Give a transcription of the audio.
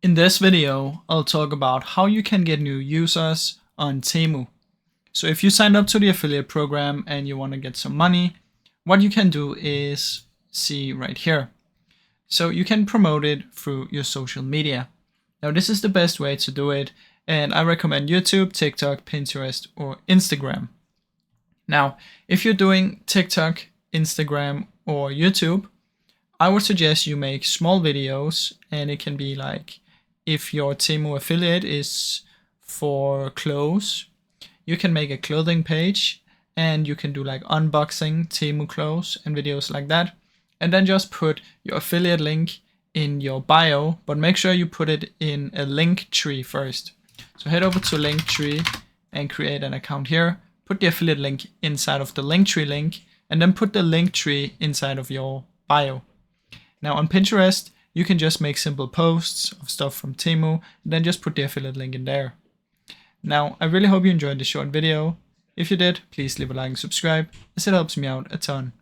In this video, I'll talk about how you can get new users on Temu. So if you signed up to the affiliate program and you want to get some money, what you can do is see right here. So you can promote it through your social media. Now this is the best way to do it, and I recommend YouTube, TikTok, Pinterest, or Instagram. Now, if you're doing TikTok, Instagram, or YouTube, I would suggest you make small videos, and it can be like, if your Temu affiliate is for clothes, you can make a clothing page and you can do like unboxing Temu clothes and videos like that. And then just put your affiliate link in your bio, but make sure you put it in a link tree first. So head over to Linktree and create an account here. Put the affiliate link inside of the Linktree link, and then put the link tree inside of your bio. Now on Pinterest, you can just make simple posts of stuff from Temu, and then just put the affiliate link in there. Now, I really hope you enjoyed this short video. If you did, please leave a like and subscribe, as it helps me out a ton.